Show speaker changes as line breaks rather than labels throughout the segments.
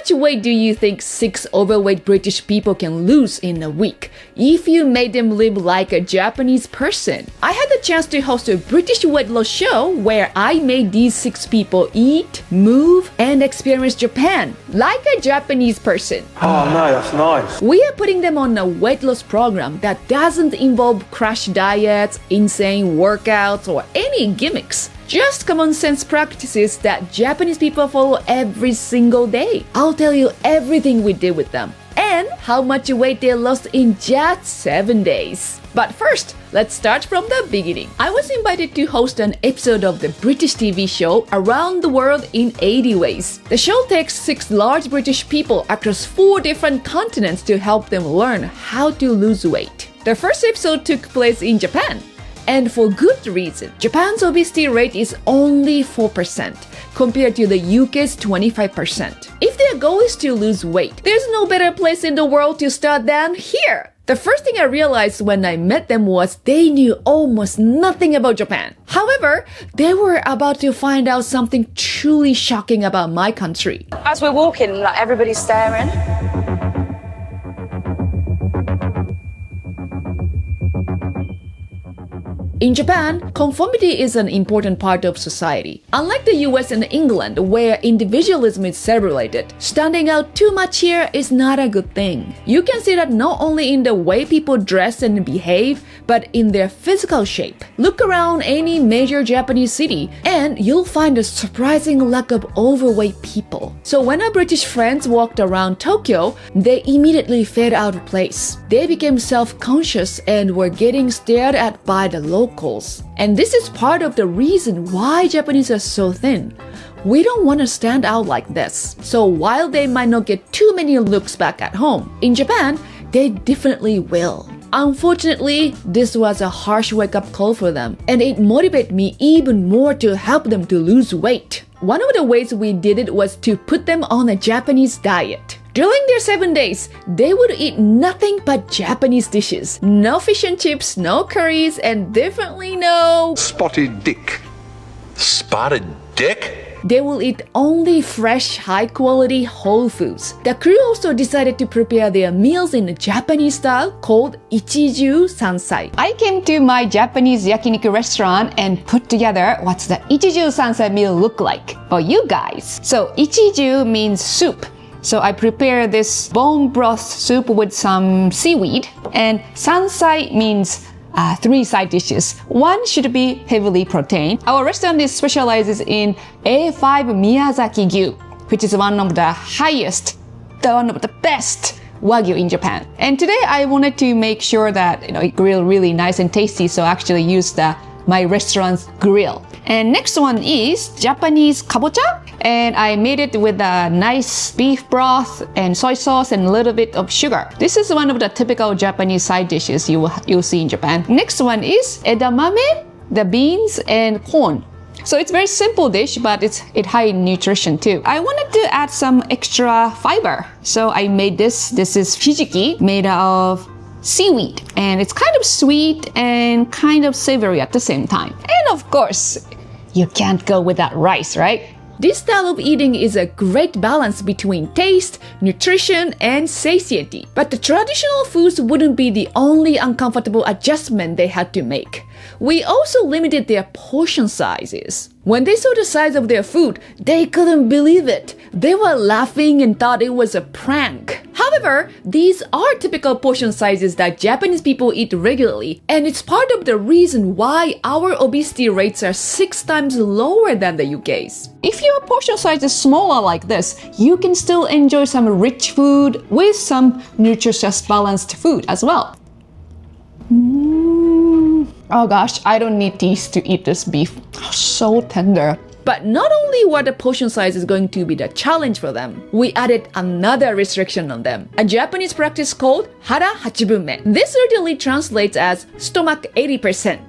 much weight do you think 6 overweight British people can lose in a week if you made them live like a Japanese person? I had the chance to host a British weight loss show where I made these 6 people eat, move, and experience Japan like a Japanese person.
Oh no, that's nice.
We are putting them on a weight loss program that doesn't involve crash diets, insane workouts, or any gimmicks. Just common sense practices that Japanese people follow every single day. I'll tell you everything we did with them and how much weight they lost in just 7 days. But first, let's start from the beginning. I was invited to host an episode of the British TV show Around the World in 80 Ways. The show takes 6 large British people across 4 different continents to help them learn how to lose weight. The first episode took place in Japan. And for good reason. Japan's obesity rate is only 4% compared to the UK's 25%. If their goal is to lose weight, there's no better place in the world to start than here. The first thing I realized when I met them was they knew almost nothing about Japan. However, they were about to find out something truly shocking about my country.
As we're walking, like everybody's staring.
In Japan, conformity is an important part of society. Unlike the US and England, where individualism is celebrated, standing out too much here is not a good thing. You can see that not only in the way people dress and behave, but in their physical shape. Look around any major Japanese city, and you'll find a surprising lack of overweight people. So when our British friends walked around Tokyo, they immediately felt out of place. They became self-conscious and were getting stared at by the locals. And this is part of the reason why Japanese are so thin. We don't want to stand out like this. So while they might not get too many looks back at home, in Japan, they definitely will. Unfortunately, this was a harsh wake-up call for them, and it motivated me even more to help them to lose weight. One of the ways we did it was to put them on a Japanese diet. During their 7 days, they would eat nothing but Japanese dishes. No fish and chips, no curries, and definitely no
Spotted dick.
Spotted dick?
They will eat only fresh, high-quality whole foods. The crew also decided to prepare their meals in a Japanese style called Ichiju Sansai. I came to my Japanese yakiniku restaurant and put together what's the Ichiju Sansai meal look like for you guys. So Ichiju means soup. So I prepared this bone broth soup with some seaweed, and sansai means 3 side dishes. One should be heavily protein. Our restaurant specializes in A5 Miyazaki Gyu, which is one of the one of the best Wagyu in Japan. And today I wanted to make sure that it grilled really nice and tasty, so I actually used my restaurant's grill. And next one is Japanese kabocha, and I made it with a nice beef broth and soy sauce and a little bit of sugar. This is one of the typical Japanese side dishes you'll see in Japan. Next one is edamame, the beans and corn. So it's a very simple dish, but it's high in nutrition too. I wanted to add some extra fiber, so I made this. This is hijiki, made out of seaweed, and it's kind of sweet and kind of savory at the same time. And of course, you can't go without rice, right? This style of eating is a great balance between taste, nutrition, and satiety. But the traditional foods wouldn't be the only uncomfortable adjustment they had to make. We also limited their portion sizes. When they saw the size of their food, they couldn't believe it. They were laughing and thought it was a prank. However, these are typical portion sizes that Japanese people eat regularly, and it's part of the reason why our obesity rates are 6 times lower than the UK's. If your portion size is smaller like this, you can still enjoy some rich food with some nutritious balanced food as well. Oh gosh, I don't need teeth to eat this beef. So tender. But not only were the portion sizes going to be the challenge for them, we added another restriction on them. A Japanese practice called hara hachibunme. This literally translates as stomach 80%.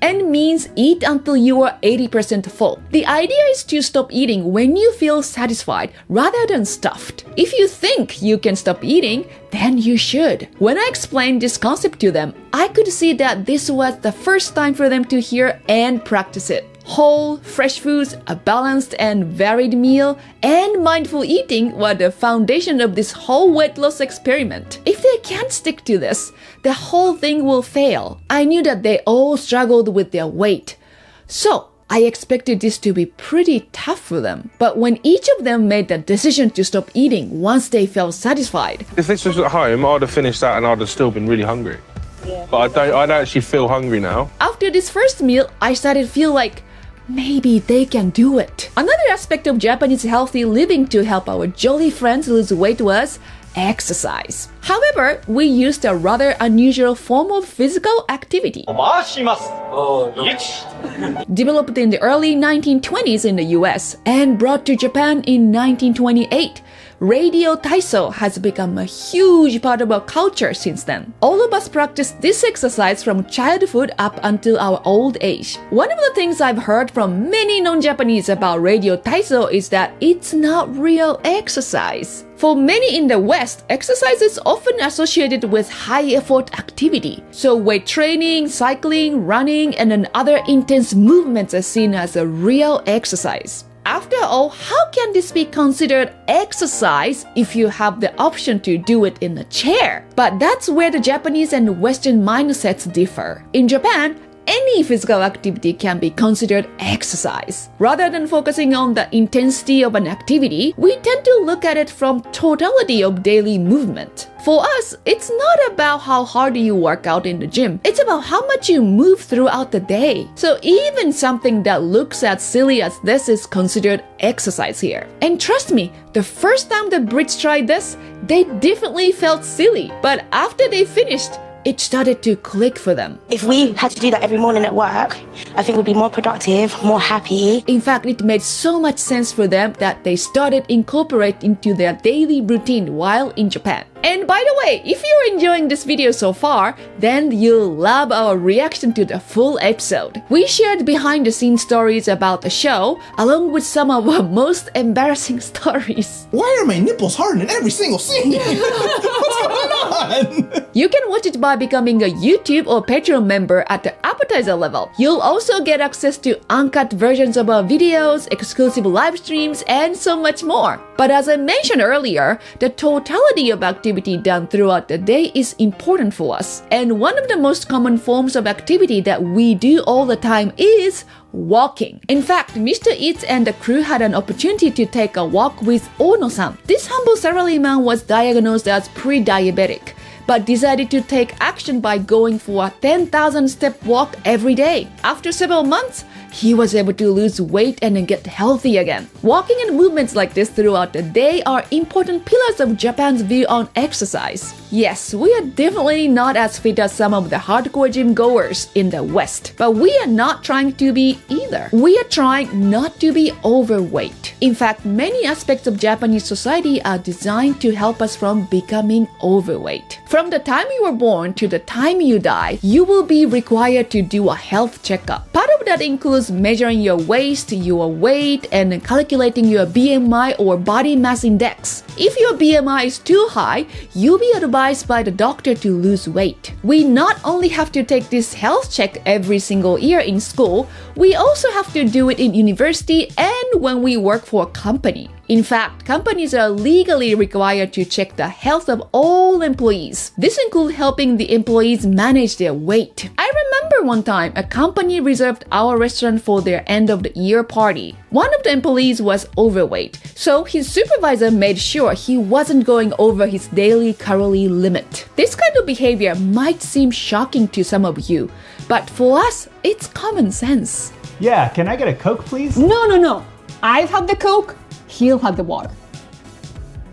And means eat until you are 80% full. The idea is to stop eating when you feel satisfied rather than stuffed. If you think you can stop eating, then you should. When I explained this concept to them, I could see that this was the first time for them to hear and practice it. Whole, fresh foods, a balanced and varied meal, and mindful eating were the foundation of this whole weight loss experiment. If they can't stick to this, the whole thing will fail. I knew that they all struggled with their weight. So, I expected this to be pretty tough for them. But when each of them made the decision to stop eating once they felt satisfied.
If this was at home, I'd have finished that and I'd have still been really hungry. Yeah. But I don't actually feel hungry now.
After this first meal, I started to feel like maybe they can do it. Another aspect of Japanese healthy living to help our jolly friends lose weight was exercise. However, we used a rather unusual form of physical activity. Developed in the early 1920s in the US and brought to Japan in 1928, radio taiso has become a huge part of our culture since then. All of us practice this exercise from childhood up until our old age. One of the things I've heard from many non-Japanese about radio taiso is that it's not real exercise. For many in the West, exercise is often associated with high-effort activity. So weight training, cycling, running, and other intense movements are seen as a real exercise. After all, how can this be considered exercise if you have the option to do it in a chair? But that's where the Japanese and Western mindsets differ. In Japan, any physical activity can be considered exercise. Rather than focusing on the intensity of an activity, we tend to look at it from totality of daily movement. For us, it's not about how hard you work out in the gym. It's about how much you move throughout the day. So even something that looks as silly as this is considered exercise here. And trust me, the first time the Brits tried this, they definitely felt silly. But after they finished, it started to click for them.
If we had to do that every morning at work, I think we'd be more productive, more happy.
In fact, it made so much sense for them that they started incorporating into their daily routine while in Japan. And by the way, if you're enjoying this video so far, then you'll love our reaction to the full episode. We shared behind-the-scenes stories about the show, along with some of our most embarrassing stories.
Why are my nipples hard in every single scene? What's going on?
You can watch it by becoming a YouTube or Patreon member at the appetizer level. You'll also get access to uncut versions of our videos, exclusive live streams, and so much more. But as I mentioned earlier, the totality of activity done throughout the day is important for us. And one of the most common forms of activity that we do all the time is walking. In fact, Mr. Eats and the crew had an opportunity to take a walk with Ono-san. This humble salaryman was diagnosed as pre-diabetic, but decided to take action by going for a 10,000-step walk every day. After several months, he was able to lose weight and get healthy again. Walking and movements like this throughout the day are important pillars of Japan's view on exercise. Yes, we are definitely not as fit as some of the hardcore gym goers in the West, but we are not trying to be either. We are trying not to be overweight. In fact, many aspects of Japanese society are designed to help us from becoming overweight. From the time you were born to the time you die, you will be required to do a health checkup. Part of that includes measuring your waist, your weight, and calculating your BMI or body mass index. If your BMI is too high, you'll be advised by the doctor to lose weight. We not only have to take this health check every single year in school, we also have to do it in university and when we work for a company. In fact, companies are legally required to check the health of all employees. This includes helping the employees manage their weight. I remember one time a company reserved our restaurant for their end of the year party. One of the employees was overweight, so his supervisor made sure he wasn't going over his daily calorie limit. This kind of behavior might seem shocking to some of you, but for us, it's common sense.
Yeah, can I get a Coke, please?
No. I've had the Coke. He'll have the water.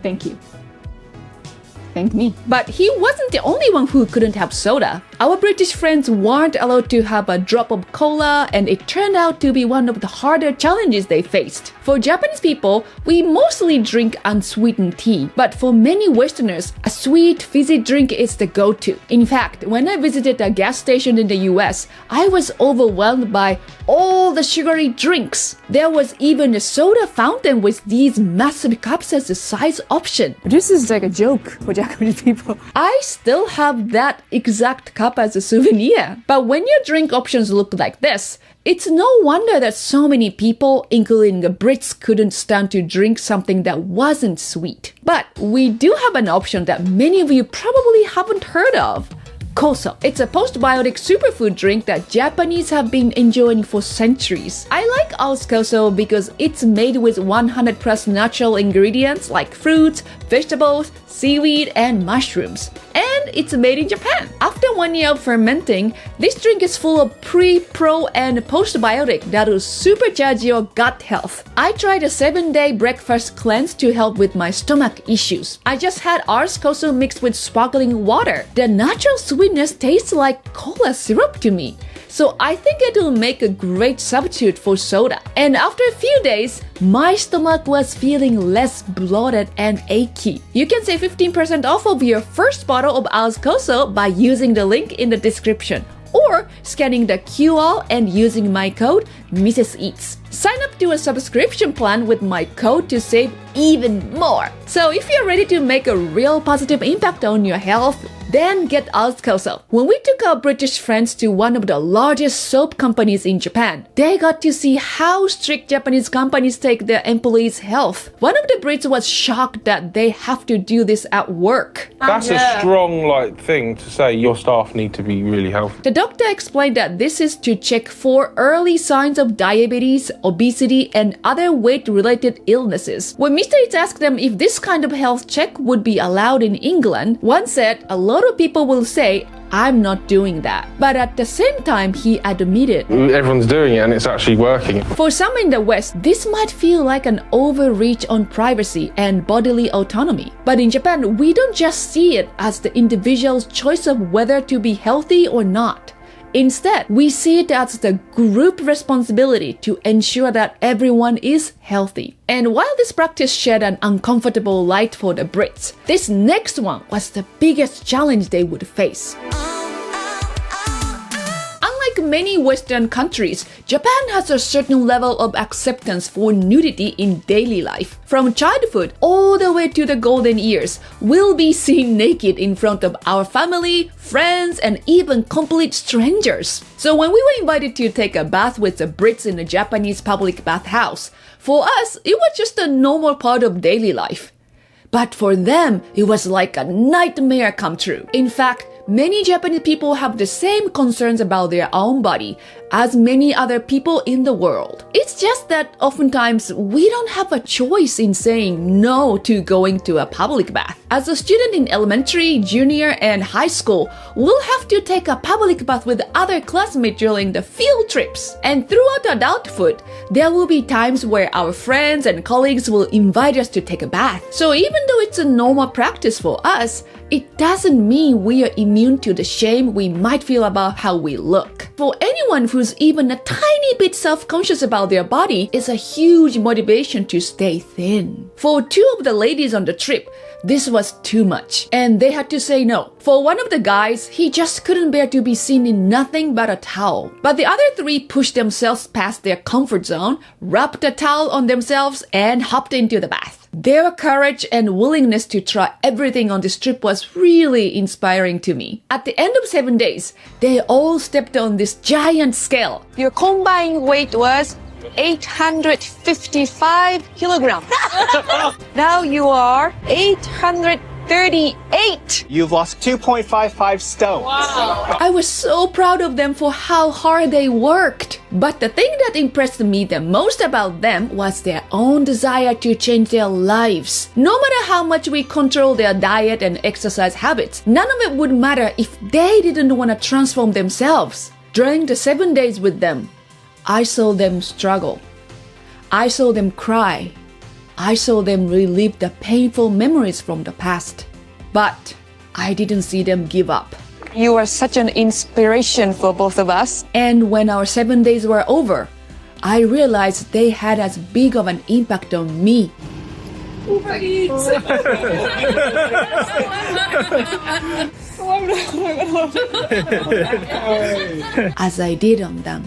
Thank you. Thank me.
But he wasn't the only one who couldn't have soda. Our British friends weren't allowed to have a drop of cola, and it turned out to be one of the harder challenges they faced. For Japanese people, we mostly drink unsweetened tea, but for many Westerners, a sweet, fizzy drink is the go-to. In fact, when I visited a gas station in the US, I was overwhelmed by all the sugary drinks. There was even a soda fountain with these massive cups as a size option.
This is like a joke for Japanese people.
I still have that exact cup cup as a souvenir. But when your drink options look like this, it's no wonder that so many people, including the Brits, couldn't stand to drink something that wasn't sweet. But we do have an option that many of you probably haven't heard of. Koso. It's a postbiotic superfood drink that Japanese have been enjoying for centuries. I like Ao's Koso because it's made with 100+ natural ingredients like fruits, vegetables, seaweed, and mushrooms. And it's made in Japan. After 1 year of fermenting, this drink is full of pre, pro, and postbiotic that will supercharge your gut health. I tried a 7-day breakfast cleanse to help with my stomach issues. I just had Ao's Koso mixed with sparkling water. The natural sweetness tastes like cola syrup to me. So I think it will make a great substitute for soda. And after a few days, my stomach was feeling less bloated and achy. You can save 15% off of your first bottle of Ao's Koso by using the link in the description or scanning the QR and using my code Mrs. Eats. Sign up to a subscription plan with my code to save even more. So if you're ready to make a real positive impact on your health, then get Ao's Koso. When we took our British friends to one of the largest soap companies in Japan, they got to see how strict Japanese companies take their employees' health. One of the Brits was shocked that they have to do this at work.
That's a strong thing to say your staff need to be really healthy.
The doctor explained that this is to check for early signs of diabetes, obesity, and other weight-related illnesses. When Mr. Eats asked them if this kind of health check would be allowed in England, one said a lot of people will say, I'm not doing that. But at the same time, he admitted,
Everyone's doing it and it's actually working.
for some in the West, this might feel like an overreach on privacy and bodily autonomy. But in Japan, we don't just see it as the individual's choice of whether to be healthy or not. Instead, we see it as the group responsibility to ensure that everyone is healthy. And while this practice shed an uncomfortable light for the Brits, this next one was the biggest challenge they would face. Unlike many Western countries, Japan has a certain level of acceptance for nudity in daily life. From childhood all the way to the golden years, we'll be seen naked in front of our family, friends, and even complete strangers. So when we were invited to take a bath with the Brits in a Japanese public bathhouse, for us, it was just a normal part of daily life. But for them, it was like a nightmare come true. In fact, many Japanese people have the same concerns about their own body as many other people in the world. It's just that oftentimes we don't have a choice in saying no to going to a public bath. As a student in elementary, junior, and high school, we'll have to take a public bath with other classmates during the field trips. And throughout adulthood, there will be times where our friends and colleagues will invite us to take a bath. So even though it's a normal practice for us, it doesn't mean we are immune to the shame we might feel about how we look. For anyone who's even a tiny bit self-conscious about their body, it's a huge motivation to stay thin. For two of the ladies on the trip, this was too much, and they had to say no. For one of the guys, he just couldn't bear to be seen in nothing but a towel. But the other three pushed themselves past their comfort zone, wrapped a towel on themselves, and hopped into the bath. Their courage and willingness to try everything on this trip was really inspiring to me. At the end of 7 days, they all stepped on this giant scale.
Your combined weight was 855 kilograms. Now you are 838.
You've lost 2.55 stones.
I was so proud of them for how hard they worked. But the thing that impressed me the most about them was their own desire to change their lives. No matter how much we control their diet and exercise habits, none of it would matter if they didn't want to transform themselves. During the 7 days with them, I saw them struggle. I saw them cry. I saw them relive the painful memories from the past. But I didn't see them give up.
You are such an inspiration for both of us.
And when our 7 days were over, I realized they had as big of an impact on me as I did on them.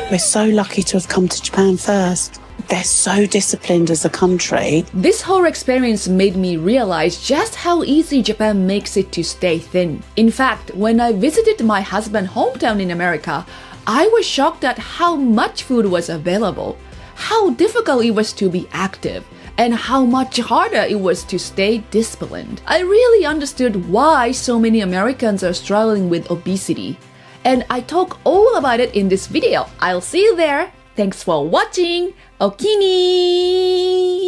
We're so lucky to have come to Japan first.
they're so disciplined as a country.
This whole experience made me realize just how easy Japan makes it to stay thin. In fact, when I visited my husband's hometown in America, I was shocked at how much food was available, how difficult it was to be active, and how much harder it was to stay disciplined. I really understood why so many Americans are struggling with obesity. And I talk all about it in this video. I'll see you there. Thanks for watching. Okini!